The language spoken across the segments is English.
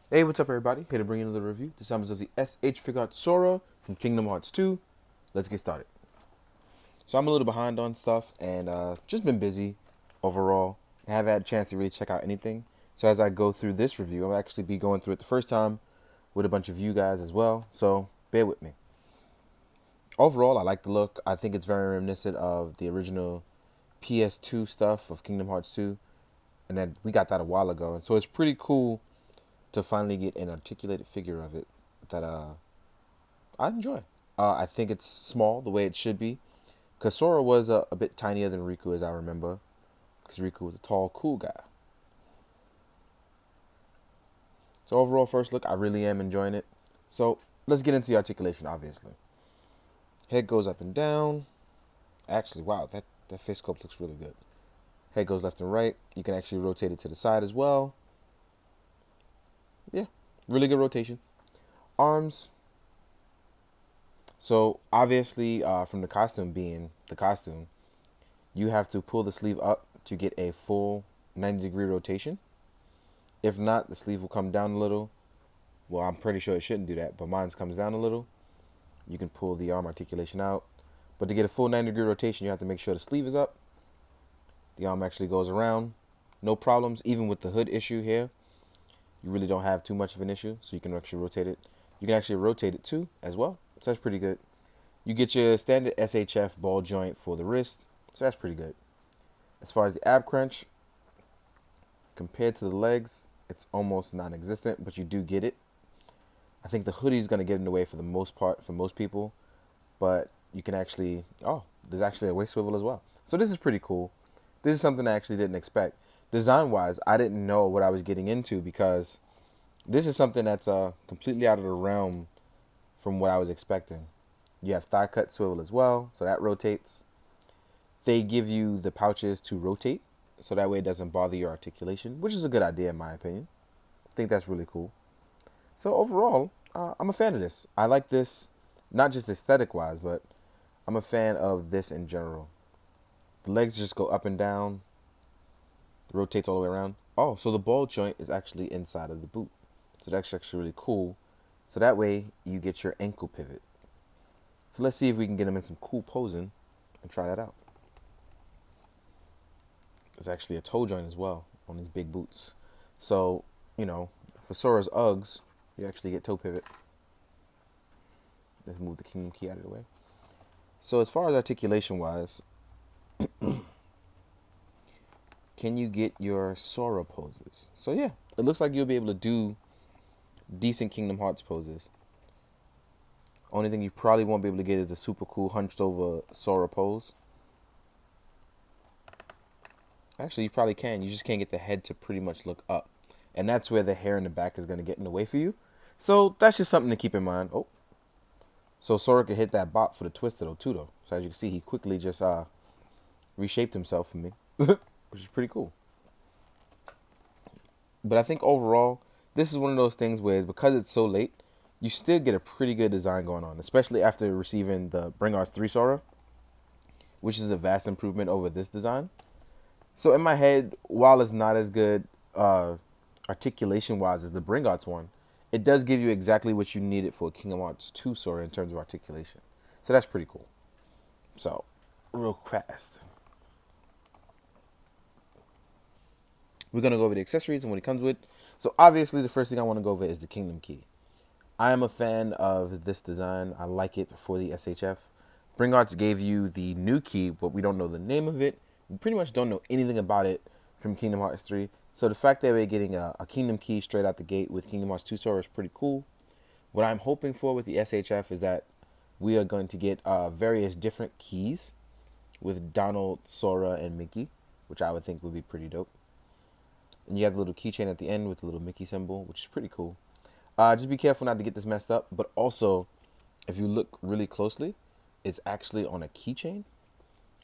Hey, what's up, everybody? Here to bring you another review. This time is of the SH Figuarts Sora from Kingdom Hearts 2. Let's get started. So I'm a little behind on stuff and just been busy overall. I haven't had a chance to really check out anything. So as I go through this review, I'll actually be going through it the first time with a bunch of you guys as well. So bear with me. Overall, I like the look. I think it's very reminiscent of the original PS2 stuff of Kingdom Hearts 2. And then we got that a while ago. And so it's pretty cool to finally get an articulated figure of it that I enjoy. I think it's small the way it should be. Because Sora was a bit tinier than Riku, as I remember. Because Riku was a tall, cool guy. So overall, first look, I really am enjoying it. So let's get into the articulation, obviously. Head goes up and down. Actually, wow, that face sculpt looks really good. Head goes left and right. You can actually rotate it to the side as well. Yeah, really good rotation. Arms. So obviously, from the costume being the costume, you have to pull the sleeve up to get a full 90-degree rotation. If not, the sleeve will come down a little. Well, I'm pretty sure it shouldn't do that, but mine comes down a little. You can pull the arm articulation out. But to get a full 90-degree rotation, you have to make sure the sleeve is up. The arm actually goes around. No problems, even with the hood issue here. You really don't have too much of an issue, so you can actually rotate it. You can actually rotate it too, as well. So that's pretty good. You get your standard SHF ball joint for the wrist, so that's pretty good. As far as the ab crunch, compared to the legs, it's almost non-existent, but you do get it. I think the hoodie is going to get in the way for the most part for most people, but you can actually, there's actually a waist swivel as well. So this is pretty cool. This is something I actually didn't expect. Design-wise, I didn't know what I was getting into because this is something that's completely out of the realm from what I was expecting. You have thigh cut swivel as well, so that rotates. They give you the pouches to rotate, so that way it doesn't bother your articulation, which is a good idea in my opinion. I think that's really cool. So overall, I'm a fan of this. I like this, not just aesthetic wise, but I'm a fan of this in general. The legs just go up and down, rotates all the way around. Oh, so the ball joint is actually inside of the boot. So that's actually really cool. So that way you get your ankle pivot. So let's see if we can get him in some cool posing and try that out. There's actually a toe joint as well on these big boots. So, for Sora's Uggs, you actually get toe pivot. Let's move the Kingdom Key out of the way. So as far as articulation wise, can you get your Sora poses? So yeah, it looks like you'll be able to do decent Kingdom Hearts poses. Only thing you probably won't be able to get is the super cool hunched over Sora pose. Actually, you probably can. You just can't get the head to pretty much look up. And that's where the hair in the back is going to get in the way for you. So that's just something to keep in mind. Oh. So Sora could hit that bop for the twister though, too, though. So as you can see, he quickly just reshaped himself for me, which is pretty cool. But I think overall, this is one of those things where because it's so late, you still get a pretty good design going on, especially after receiving the Bring Arts 3 Sora, which is a vast improvement over this design. So in my head, while it's not as good articulation-wise as the Bring Arts one, it does give you exactly what you needed for Kingdom Hearts 2 Sora in terms of articulation. So that's pretty cool. So, real fast. We're going to go over the accessories and what it comes with. So obviously the first thing I want to go over is the Kingdom Key. I am a fan of this design. I like it for the SHF. Bring Arts gave you the new key, but we don't know the name of it. We pretty much don't know anything about it from Kingdom Hearts 3. So the fact that we're getting a Kingdom Key straight out the gate with Kingdom Hearts 2 Sora is pretty cool. What I'm hoping for with the SHF is that we are going to get various different keys with Donald, Sora, and Mickey, which I would think would be pretty dope. And you have the little keychain at the end with the little Mickey symbol, which is pretty cool. Just be careful not to get this messed up. But also, if you look really closely, it's actually on a keychain.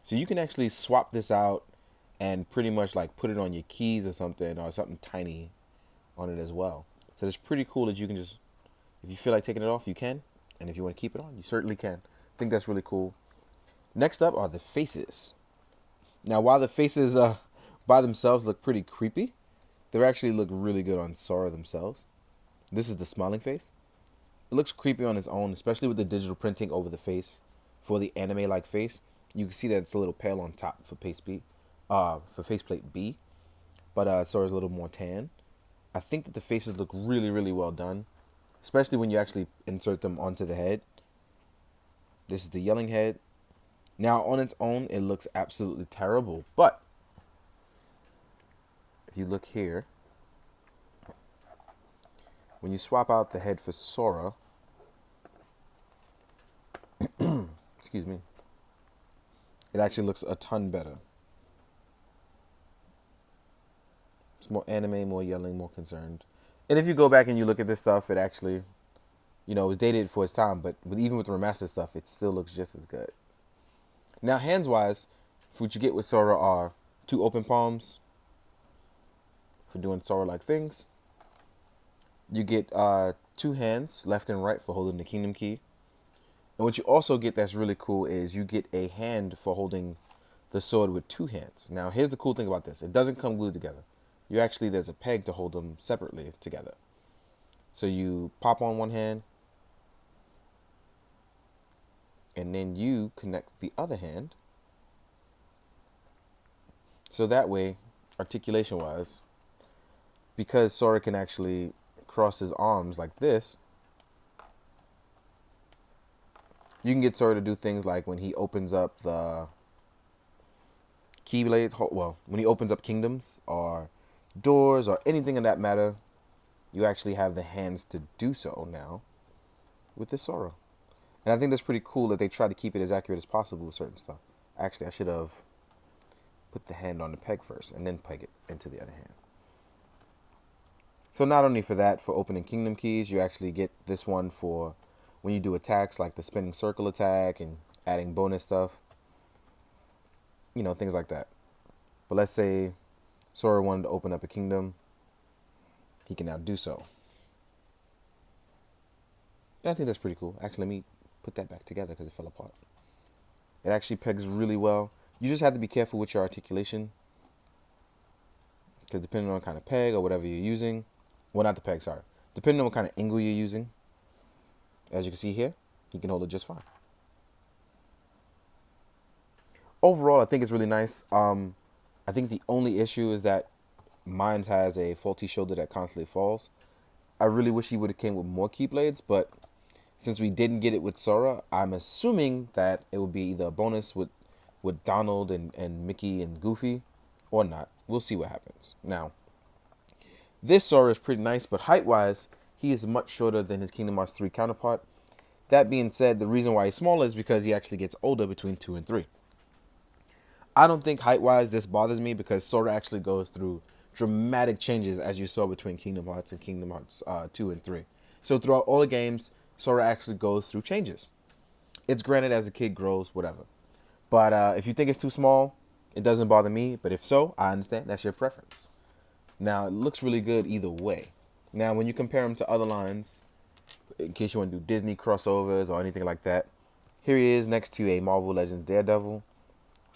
So you can actually swap this out and pretty much like put it on your keys or something tiny on it as well. So it's pretty cool that you can just, if you feel like taking it off, you can. And if you want to keep it on, you certainly can. I think that's really cool. Next up are the faces. Now, while the faces by themselves look pretty creepy, they actually look really good on Sora themselves. This is the smiling face. It looks creepy on its own, especially with the digital printing over the face for the anime-like face. You can see that it's a little pale on top for faceplate B, but Sora's a little more tan. I think that the faces look really, really well done, especially when you actually insert them onto the head. This is the yelling head. Now, on its own, it looks absolutely terrible, but if you look here, when you swap out the head for Sora, excuse me, it actually looks a ton better. It's more anime, more yelling, more concerned. And if you go back and you look at this stuff, it actually, it was dated for its time, but even with the remastered stuff, it still looks just as good. Now, hands-wise, what you get with Sora are 2 open palms for doing Sora-like things. You get 2 hands, left and right, for holding the Kingdom Key. And what you also get that's really cool is you get a hand for holding the sword with 2 hands. Now, here's the cool thing about this. It doesn't come glued together. There's a peg to hold them separately together. So you pop on one hand, and then you connect the other hand. So that way, articulation-wise, because Sora can actually cross his arms like this, you can get Sora to do things like when he opens up the Keyblade, when he opens up kingdoms or doors or anything of that matter, you actually have the hands to do so now with this Sora. And I think that's pretty cool that they try to keep it as accurate as possible with certain stuff. Actually, I should have put the hand on the peg first and then peg it into the other hand. So not only for that, for opening kingdom keys, you actually get this one for when you do attacks like the spinning circle attack and adding bonus stuff. Things like that. But let's say Sora wanted to open up a kingdom. He can now do so. And I think that's pretty cool. Actually, let me put that back together because it fell apart. It actually pegs really well. You just have to be careful with your articulation, because depending on what kind of peg or whatever you're using, well, not the peg, sorry. Depending on what kind of angle you're using, as you can see here, you can hold it just fine. Overall, I think it's really nice. I think the only issue is that mine has a faulty shoulder that constantly falls. I really wish he would have came with more Keyblades, but since we didn't get it with Sora, I'm assuming that it will be either a bonus with Donald and Mickey and Goofy, or not. We'll see what happens. Now, this Sora is pretty nice, but height-wise, he is much shorter than his Kingdom Hearts 3 counterpart. That being said, the reason why he's smaller is because he actually gets older between 2 and 3. I don't think height-wise this bothers me, because Sora actually goes through dramatic changes, as you saw between Kingdom Hearts and Kingdom Hearts 2 and 3. So throughout all the games, Sora actually goes through changes. It's granted as a kid grows, whatever. But if you think it's too small, it doesn't bother me. But if so, I understand. That's your preference. Now, it looks really good either way. Now, when you compare him to other lines, in case you want to do Disney crossovers or anything like that, here he is next to a Marvel Legends Daredevil.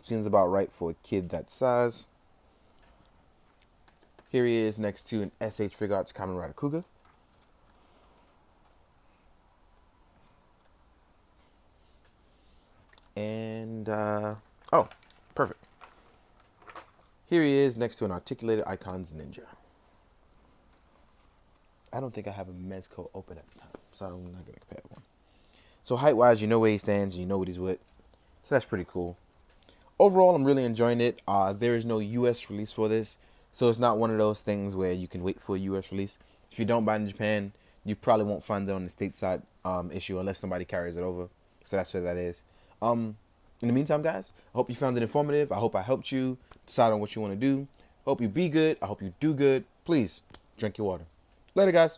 Seems about right for a kid that size. Here he is next to an SH Figuarts Kamen Rider Cougar. And, oh, perfect. Here he is next to an Articulated Icons Ninja. I don't think I have a Mezco open at the time, so I'm not going to compare one. So height-wise, you know where he stands, you know what he's with. So that's pretty cool. Overall, I'm really enjoying it. There is no U.S. release for this, so it's not one of those things where you can wait for a U.S. release. If you don't buy it in Japan, you probably won't find it on the stateside issue unless somebody carries it over. So that's what that is. In the meantime, guys, I hope you found it informative. I hope I helped you decide on what you want to do. Hope you be good. I hope you do good. Please drink your water. Later, guys.